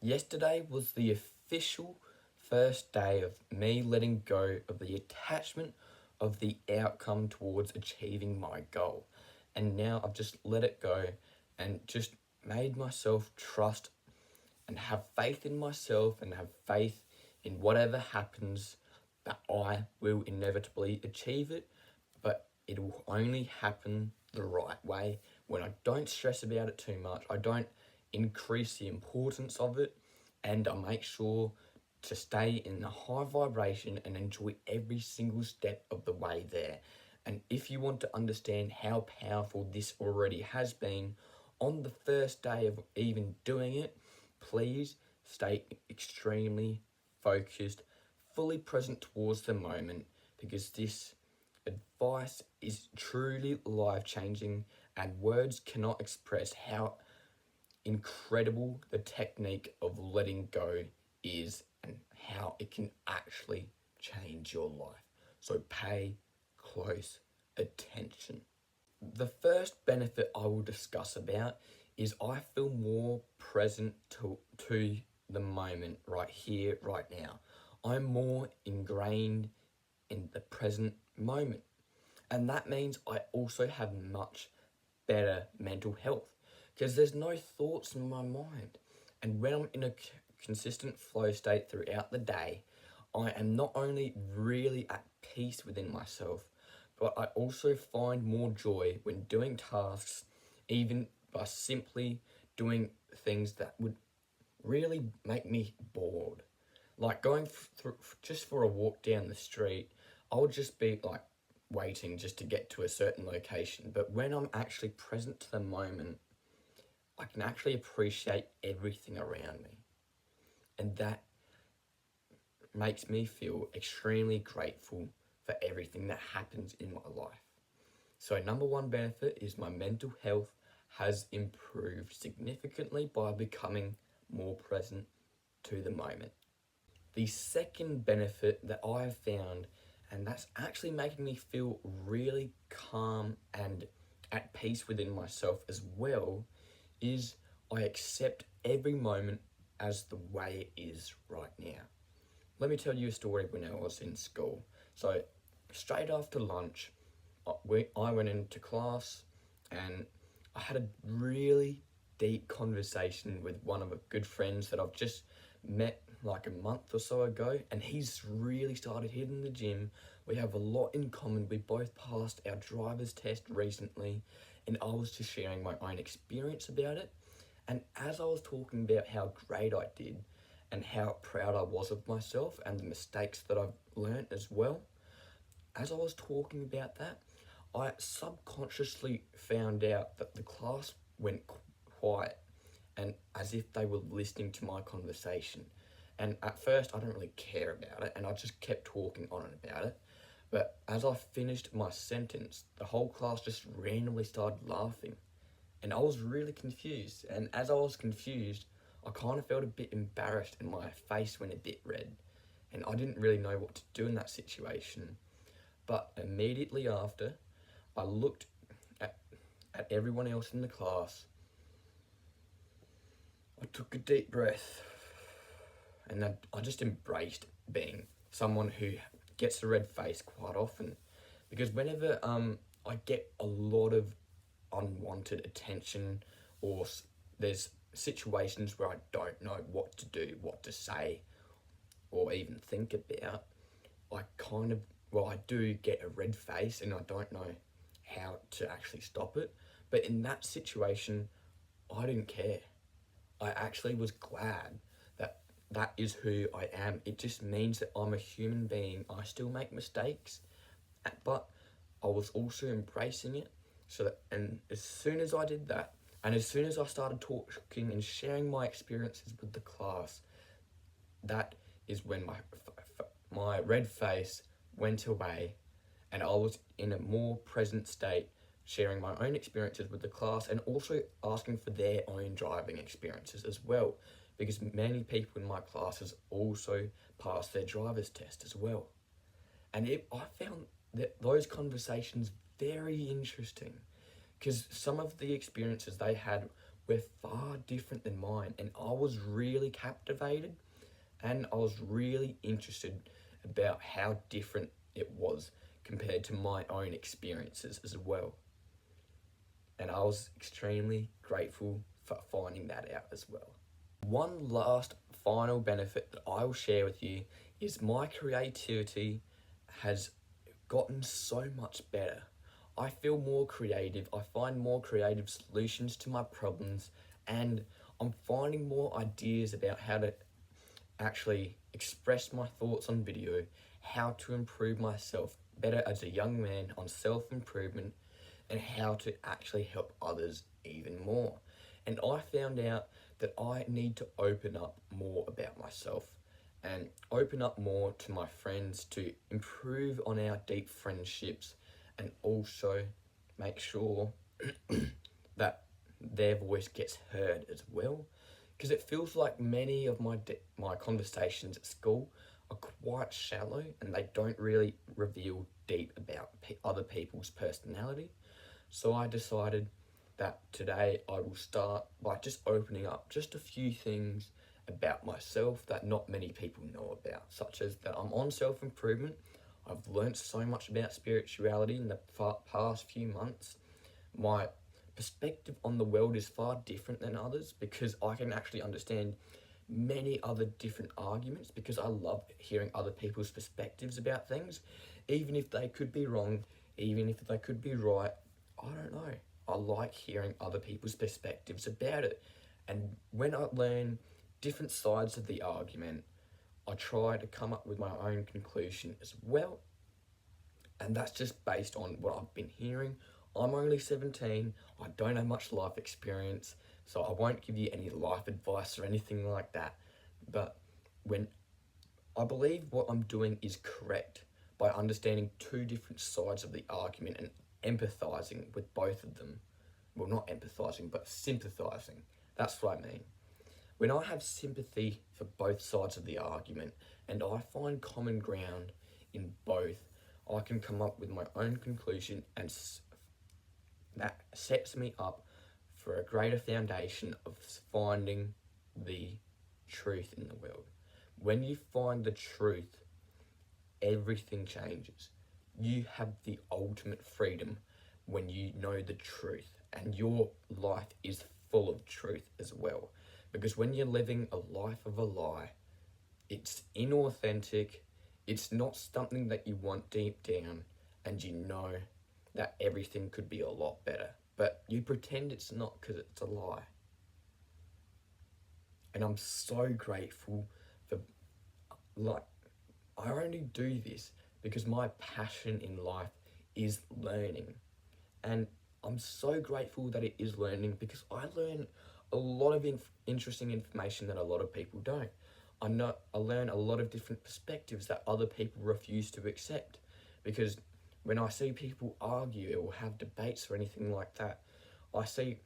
Yesterday was the official first day of me letting go of the attachment of the outcome towards achieving my goal. And now I've just let it go and just made myself trust and have faith in myself and have faith in whatever happens that I will inevitably achieve it, but it will only happen the right way when I don't stress about it too much. I don't increase the importance of it, and I make sure to stay in a high vibration and enjoy every single step of the way there. And if you want to understand how powerful this already has been on the first day of even doing it, please stay extremely focused, fully present towards the moment, because this advice is truly life changing, and words cannot express how incredible the technique of letting go is and how it can actually change your life. So pay close attention. The first benefit I will discuss about is I feel more present to the moment right here, right now. I'm more ingrained in the present moment. And that means I also have much better mental health because there's no thoughts in my mind. And when I'm in a consistent flow state throughout the day, I am not only really at peace within myself, but I also find more joy when doing tasks, even by simply doing things that would really make me bored. Like going through just for a walk down the street, I would just be like waiting just to get to a certain location. But when I'm actually present to the moment, I can actually appreciate everything around me. And that makes me feel extremely grateful for everything that happens in my life. So, number one benefit is my mental health has improved significantly by becoming more present to the moment. The second benefit that I have found, and that's actually making me feel really calm and at peace within myself as well, is I accept every moment as the way it is right now. Let me tell you a story when I was in school. So, straight after lunch, I went into class and I had a really deep conversation with one of my good friends that I've just met like a month or so ago, and he's really started hitting the gym. We have a lot in common. We both passed our driver's test recently, and I was just sharing my own experience about it. And as I was talking about how great I did and how proud I was of myself and the mistakes that I've learned as well, as I was talking about that, I subconsciously found out that the class went quiet and as if they were listening to my conversation. And at first, I didn't really care about it and I just kept talking on and about it. But as I finished my sentence, the whole class just randomly started laughing. And I was really confused. And as I was confused, I kind of felt a bit embarrassed and my face went a bit red. And I didn't really know what to do in that situation. But immediately after, I looked at, at everyone else in the class. I took a deep breath and I just embraced being someone who gets a red face quite often, because whenever I get a lot of unwanted attention or there's situations where I don't know what to do, what to say, or even think about, I do get a red face and I don't know how to actually stop it. But in that situation, I didn't care. I actually was glad that that is who I am. It just means that I'm a human being. I still make mistakes, but I was also embracing it. And as soon as I did that, and as soon as I started talking and sharing my experiences with the class, that is when my red face went away and I was in a more present state, sharing my own experiences with the class and also asking for their own driving experiences as well, because many people in my classes also passed their driver's test as well. And I found that those conversations very interesting because some of the experiences they had were far different than mine, and I was really captivated and I was really interested about how different it was compared to my own experiences as well. And I was extremely grateful for finding that out as well. One last final benefit that I will share with you is my creativity has gotten so much better. I feel more creative, I find more creative solutions to my problems, and I'm finding more ideas about how to actually express my thoughts on video, how to improve myself better as a young man on self-improvement, and how to actually help others even more. And I found out that I need to open up more about myself and open up more to my friends to improve on our deep friendships, and also make sure that their voice gets heard as well, because it feels like many of my conversations at school are quite shallow and they don't really reveal deep about other people's personality. So I decided that today I will start by just opening up just a few things about myself that not many people know about, such as that I'm on self-improvement. I've learnt so much about spirituality in the past few months. My perspective on the world is far different than others because I can actually understand many other different arguments, because I love hearing other people's perspectives about things, even if they could be wrong, even if they could be right. I don't know. I like hearing other people's perspectives about it. And when I learn different sides of the argument, I try to come up with my own conclusion as well. And that's just based on what I've been hearing. I'm only 17, I don't have much life experience, so I won't give you any life advice or anything like that. But when I believe what I'm doing is correct by understanding two different sides of the argument and empathizing with both of them. Well, not empathizing, but sympathizing. That's what I mean. When I have sympathy for both sides of the argument and I find common ground in both, I can come up with my own conclusion, and that sets me up for a greater foundation of finding the truth in the world. When you find the truth, everything changes. You have the ultimate freedom when you know the truth, and your life is full of truth as well. Because when you're living a life of a lie, it's inauthentic, it's not something that you want deep down, and you know that everything could be a lot better. But you pretend it's not because it's a lie. And I'm so grateful for, like, I only do this because my passion in life is learning. And I'm so grateful that it is learning, because I learn a lot of interesting information that a lot of people don't. I learn a lot of different perspectives that other people refuse to accept, because when I see people argue or have debates or anything like that, I see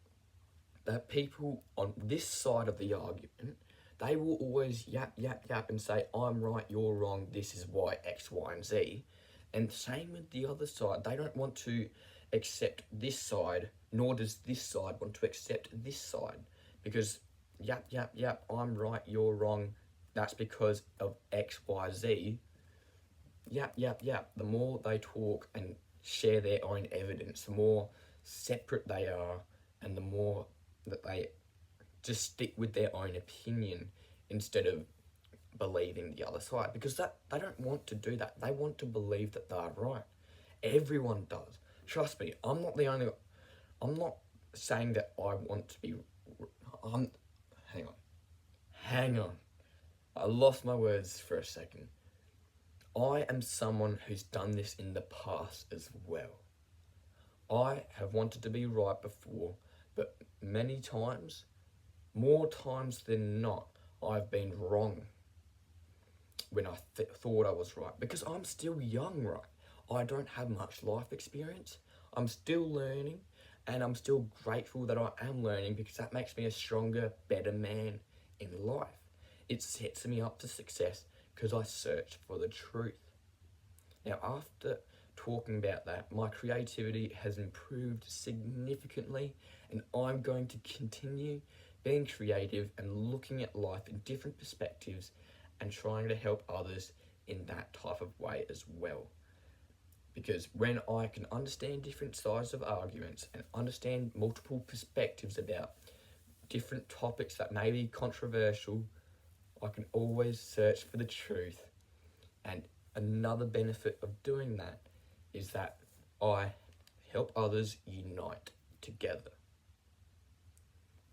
that people on this side of the argument, they will always yap, yap, yap and say, I'm right, you're wrong, this is why X, Y, and Z. And same with the other side. They don't want to accept this side, nor does this side want to accept this side. Because yap, yap, yap, I'm right, you're wrong, that's because of X, Y, Z. Yap, yap, yap. The more they talk and share their own evidence, the more separate they are, and the more that they just stick with their own opinion instead of believing the other side, because that they don't want to do that. They want to believe that they're right. Everyone does. Trust me, I'm not the only. I'm not saying that I want to be. Hang on. I lost my words for a second. I am someone who's done this in the past as well. I have wanted to be right before, but many times, more times than not, I've been wrong when I thought I was right, because I'm still young, right? I don't have much life experience. I'm still learning, and I'm still grateful that I am learning, because that makes me a stronger, better man in life. It sets me up for success because I searched for the truth. Now, after talking about that, my creativity has improved significantly, and I'm going to continue being creative and looking at life in different perspectives and trying to help others in that type of way as well. Because when I can understand different sides of arguments and understand multiple perspectives about different topics that may be controversial, I can always search for the truth. And another benefit of doing that is that I help others unite together.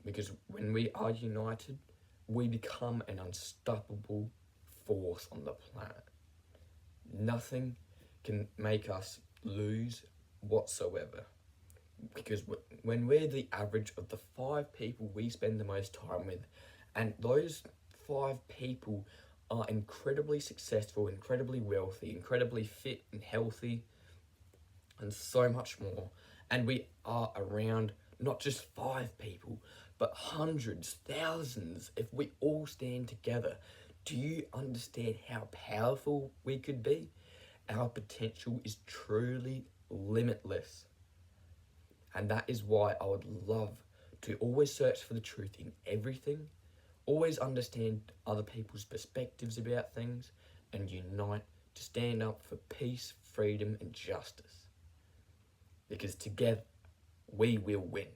Because when we are united, we become an unstoppable force on the planet. Nothing can make us lose whatsoever. Because when we're the average of the 5 people we spend the most time with, and those 5 people are incredibly successful, incredibly wealthy, incredibly fit and healthy, and so much more, and we are around not just 5 people, but hundreds, thousands, if we all stand together, do you understand how powerful we could be? Our potential is truly limitless. And that is why I would love to always search for the truth in everything, always understand other people's perspectives about things, and unite to stand up for peace, freedom, and justice. Because together, we will win.